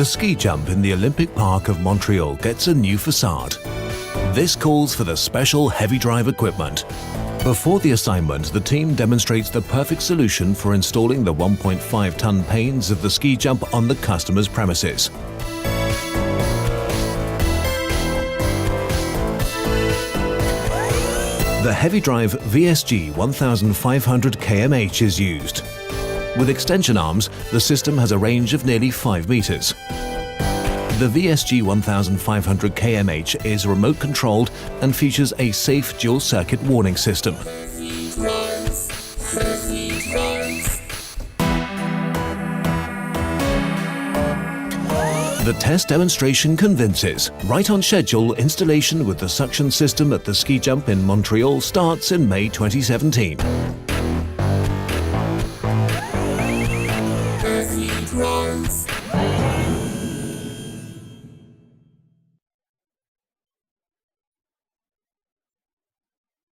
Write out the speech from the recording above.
The ski jump in the Olympic Park of Montreal gets a new facade. This calls for the special Heavydrive equipment. Before the assignment, the team demonstrates the perfect solution for installing the 1.5-ton panes of the ski jump on the customer's premises. The Heavydrive VSG 1500 kmh is used. With extension arms, the system has a range of nearly 5 meters. The VSG 1500 kmh is remote controlled and features a safe dual circuit warning system. The test demonstration convinces. Right on schedule, installation with the suction system at the ski jump in Montreal starts in May 2017. Heavydrive.